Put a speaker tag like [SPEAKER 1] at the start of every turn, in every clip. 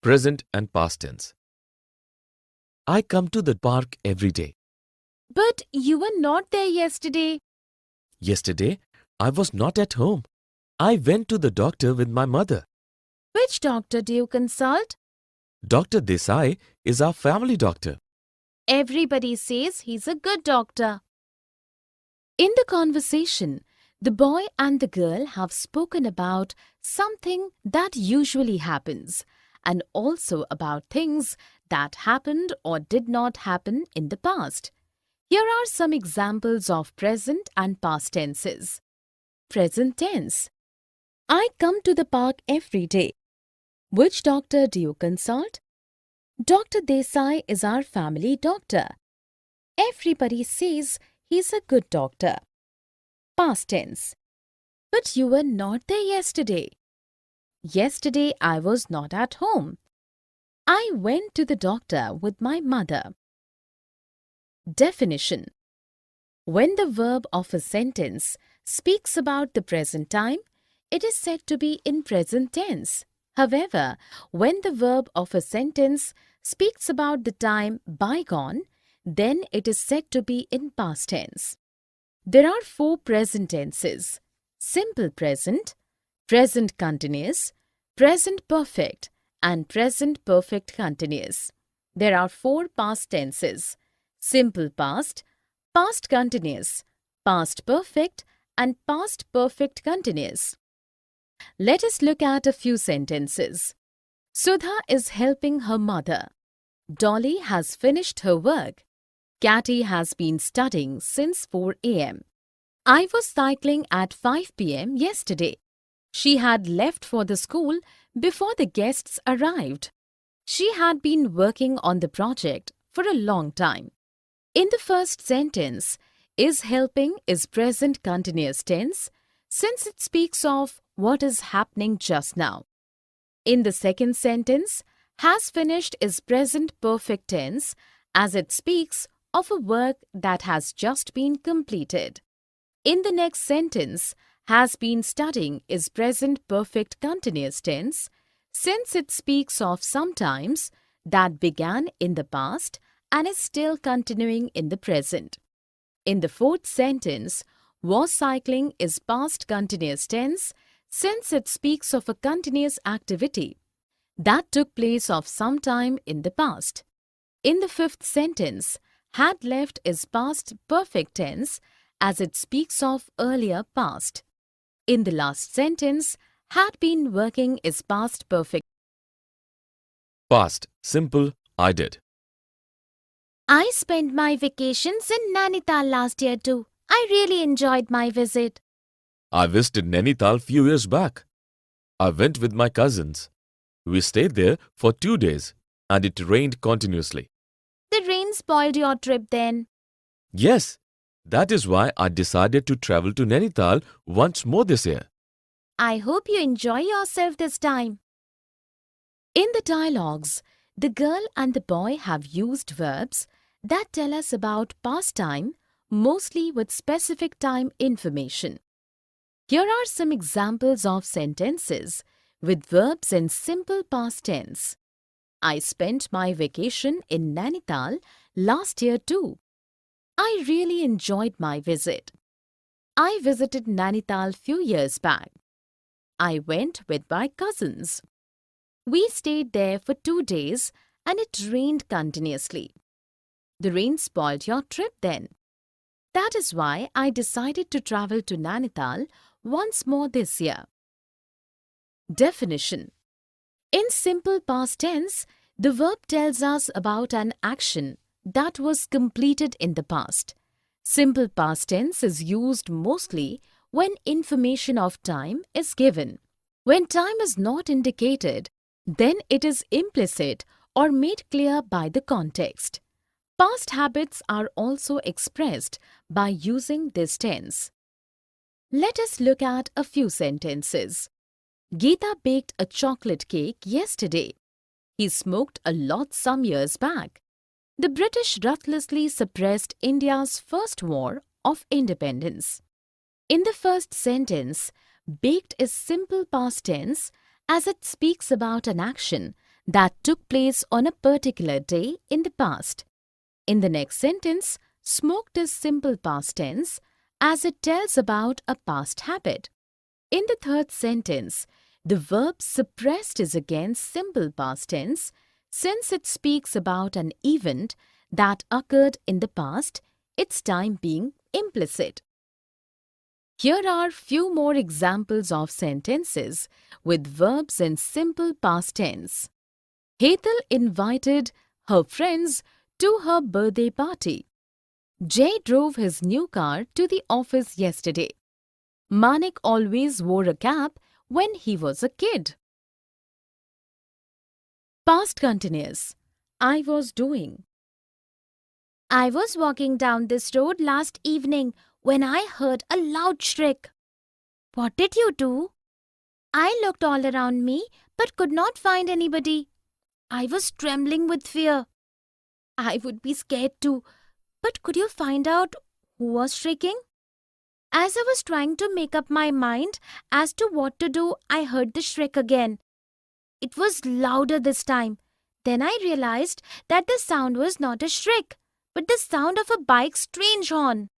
[SPEAKER 1] Present and past tense. I come to the park every day.
[SPEAKER 2] But you were not there yesterday.
[SPEAKER 1] Yesterday, I was not at home. I went to the doctor with my mother.
[SPEAKER 2] Which doctor do you consult?
[SPEAKER 1] Dr. Desai is our family doctor.
[SPEAKER 2] Everybody says he's a good doctor. In the conversation, the boy and the girl have spoken about something that usually happens and also about things that happened or did not happen in the past. Here are some examples of present and past tenses. Present tense. I come to the park every day. Which doctor do you consult? Dr. Desai is our family doctor. Everybody says he's a good doctor. Past tense. But you were not there yesterday. Yesterday I was not at home. I went to the doctor with my mother. Definition. When the verb of a sentence speaks about the present time, it is said to be in present tense. However, when the verb of a sentence speaks about the time bygone, then it is said to be in past tense. There are 4 present tenses: simple present, present continuous, present perfect, and present perfect continuous. There are 4 past tenses: simple past, past continuous, past perfect, and past perfect continuous. Let us look at a few sentences. Sudha is helping her mother. Dolly has finished her work. Catty has been studying since 4 a.m. I was cycling at 5 p.m. yesterday. She had left for the school before the guests arrived. She had been working on the project for a long time. In the first sentence, is helping is present continuous tense since it speaks of what is happening just now. In the second sentence, has finished is present perfect tense as it speaks of a work that has just been completed. In the next sentence, has been studying is present perfect continuous tense since it speaks of sometimes that began in the past and is still continuing in the present. In the fourth sentence, was cycling is past continuous tense since it speaks of a continuous activity that took place of some time in the past. In the fifth sentence, had left is past perfect tense as it speaks of earlier past. In the last sentence, had been working is past perfect.
[SPEAKER 1] Past, simple, I did.
[SPEAKER 2] I spent my vacations in Nainital last year too. I really enjoyed my visit.
[SPEAKER 1] I visited Nainital few years back. I went with my cousins. We stayed there for 2 days and it rained continuously.
[SPEAKER 2] The rain spoiled your trip then.
[SPEAKER 1] Yes, that is why I decided to travel to Nainital once more this year.
[SPEAKER 2] I hope you enjoy yourself this time. In the dialogues, the girl and the boy have used verbs that tell us about past time, mostly with specific time information. Here are some examples of sentences with verbs in simple past tense. I spent my vacation in Nainital last year too. I really enjoyed my visit. I visited Nainital few years back. I went with my cousins. We stayed there for 2 days and it rained continuously. The rain spoiled your trip then. That is why I decided to travel to Nainital once more this year. Definition. In simple past tense, the verb tells us about an action that was completed in the past. Simple past tense is used mostly when information of time is given. When time is not indicated, then it is implicit or made clear by the context. Past habits are also expressed by using this tense. Let us look at a few sentences. Geeta baked a chocolate cake yesterday. He smoked a lot some years back. The British ruthlessly suppressed India's first war of independence. In the first sentence, baked is simple past tense as it speaks about an action that took place on a particular day in the past. In the next sentence, smoked is simple past tense as it tells about a past habit. In the third sentence, the verb suppressed is again simple past tense since it speaks about an event that occurred in the past, its time being implicit. Here are few more examples of sentences with verbs in simple past tense. Hetal invited her friends to her birthday party. Jay drove his new car to the office yesterday. Manik always wore a cap when he was a kid. Past continuous. I was doing.
[SPEAKER 3] I was walking down this road last evening when I heard a loud shriek. What did you do? I looked all around me but could not find anybody. I was trembling with fear. I would be scared too, but could you find out who was shrieking? As I was trying to make up my mind as to what to do, I heard the shriek again. It was louder this time. Then I realized that the sound was not a shriek, but the sound of a bike's strange horn.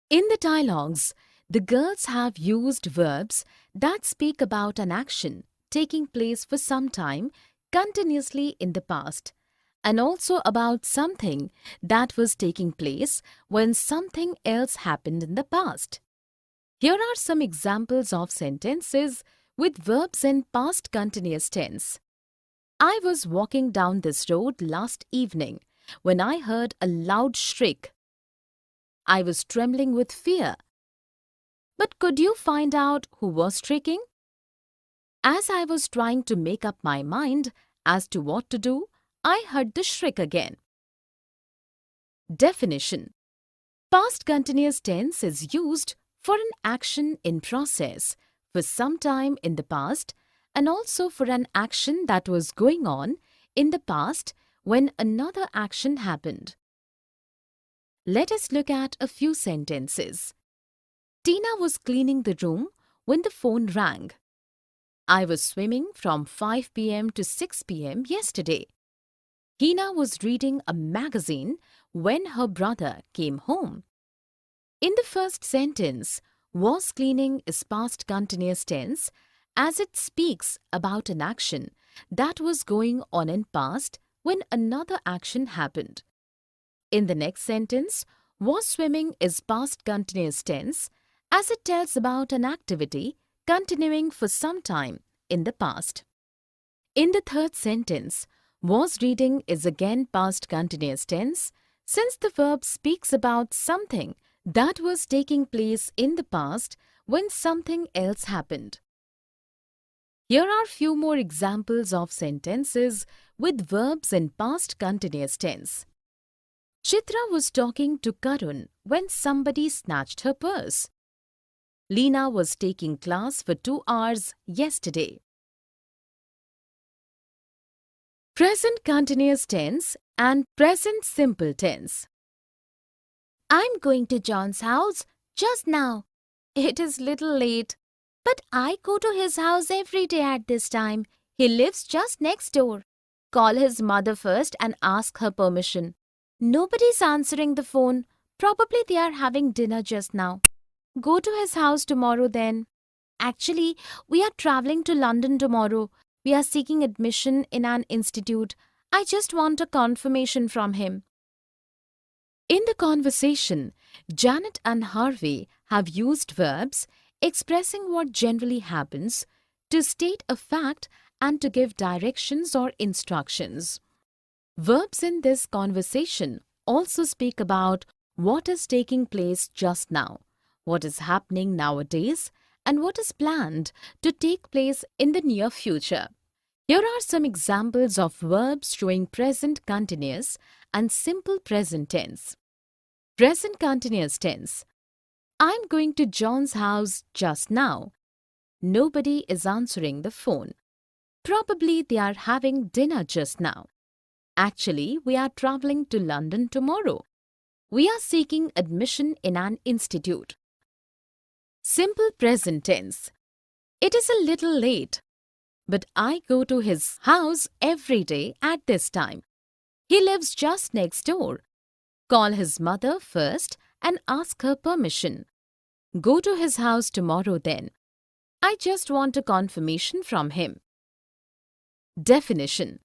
[SPEAKER 2] In the dialogues, the girls have used verbs that speak about an action taking place for some time continuously in the past, and also about something that was taking place when something else happened in the past. Here are some examples of sentences with verbs in past continuous tense. I was walking down this road last evening when I heard a loud shriek. I was trembling with fear. But could you find out who was shrieking? As I was trying to make up my mind as to what to do, I heard the shriek again. Definition. Past continuous tense is used for an action in process for some time in the past and also for an action that was going on in the past when another action happened. Let us look at a few sentences. Tina was cleaning the room when the phone rang. I was swimming from 5 p.m. to 6 p.m. yesterday. Hina was reading a magazine when her brother came home. In the first sentence, was cleaning is past continuous tense as it speaks about an action that was going on in past when another action happened. In the next sentence, was swimming is past continuous tense as it tells about an activity continuing for some time in the past. In the third sentence, was reading is again past continuous tense since the verb speaks about something that was taking place in the past when something else happened. Here are few more examples of sentences with verbs in past continuous tense. Chitra was talking to Karun when somebody snatched her purse. Leena was taking class for 2 hours yesterday. Present continuous tense and present simple tense.
[SPEAKER 3] I'm going to John's house just now. It is little late, but I go to his house every day at this time. He lives just next door. Call his mother first and ask her permission. Nobody's answering the phone. Probably they are having dinner just now. Go to his house tomorrow then. Actually, we are traveling to London tomorrow. We are seeking admission in an institute. I just want a confirmation from him.
[SPEAKER 2] In the conversation, Janet and Harvey have used verbs expressing what generally happens to state a fact and to give directions or instructions. Verbs in this conversation also speak about what is taking place just now, what is happening nowadays, and what is planned to take place in the near future. Here are some examples of verbs showing present continuous and simple present tense. Present continuous tense. I'm going to John's house just now. Nobody is answering the phone. Probably they are having dinner just now. Actually, we are traveling to London tomorrow. We are seeking admission in an institute. Simple present tense. It is a little late, but I go to his house every day at this time. He lives just next door. Call his mother first and ask her permission. Go to his house tomorrow then. I just want a confirmation from him. Definition.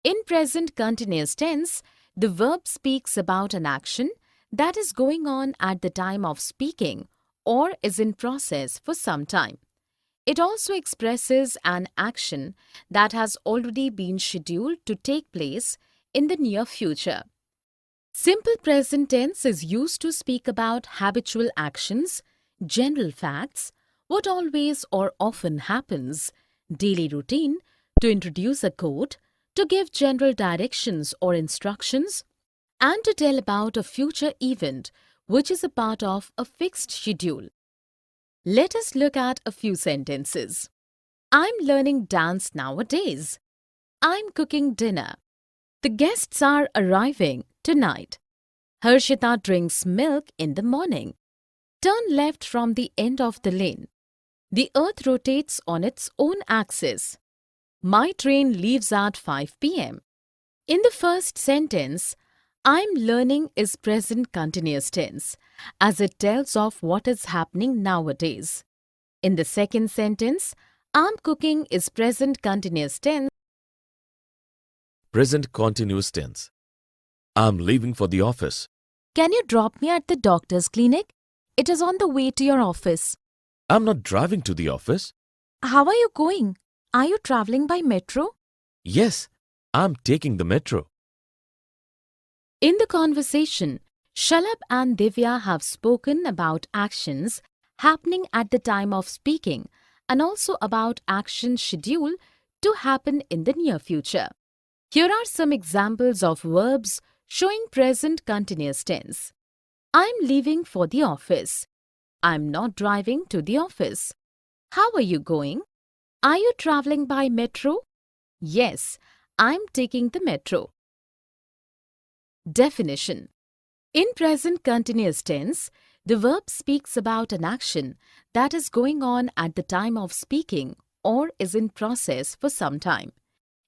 [SPEAKER 2] In present continuous tense, the verb speaks about an action that is going on at the time of speaking or is in process for some time. It also expresses an action that has already been scheduled to take place in the near future. Simple present tense is used to speak about habitual actions, general facts, what always or often happens, daily routine, to introduce a code, to give general directions or instructions, and to tell about a future event which is a part of a fixed schedule. Let us look at a few sentences. I'm learning dance nowadays. I'm cooking dinner. The guests are arriving tonight. Harshita drinks milk in the morning. Turn left from the end of the lane. The earth rotates on its own axis. My train leaves at 5 p.m. In the first sentence, I'm learning is present continuous tense, as it tells of what is happening nowadays. In the second sentence, I'm cooking is present continuous tense.
[SPEAKER 1] Present continuous tense. I'm leaving for the office.
[SPEAKER 2] Can you drop me at the doctor's clinic? It is on the way to your office.
[SPEAKER 1] I'm not driving to the office.
[SPEAKER 2] How are you going? Are you traveling by metro?
[SPEAKER 1] Yes, I'm taking the metro.
[SPEAKER 2] In the conversation, Shalabh and Divya have spoken about actions happening at the time of speaking and also about actions scheduled to happen in the near future. Here are some examples of verbs showing present continuous tense. I'm leaving for the office. I'm not driving to the office. How are you going? Are you traveling by metro? Yes, I'm taking the metro. Definition. In present continuous tense, the verb speaks about an action that is going on at the time of speaking or is in process for some time.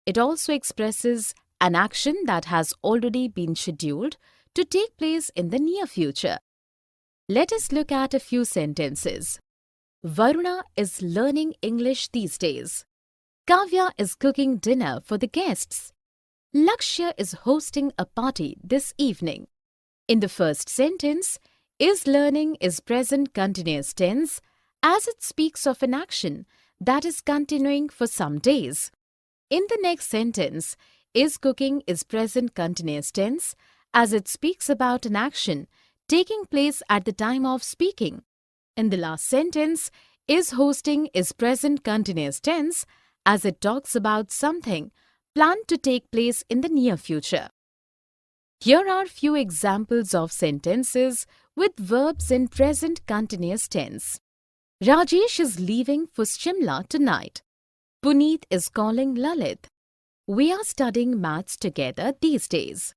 [SPEAKER 2] It also expresses an action that has already been scheduled to take place in the near future. Let us look at a few sentences. Varuna is learning English these days. Kavya is cooking dinner for the guests. Lakshya is hosting a party this evening. In the first sentence, is learning is present continuous tense as it speaks of an action that is continuing for some days. In the next sentence, is cooking is present continuous tense as it speaks about an action taking place at the time of speaking. In the last sentence, is hosting is present continuous tense as it talks about something planned to take place in the near future. Here are few examples of sentences with verbs in present continuous tense. Rajesh is leaving for Shimla tonight. Puneet is calling Lalit. We are studying maths together these days.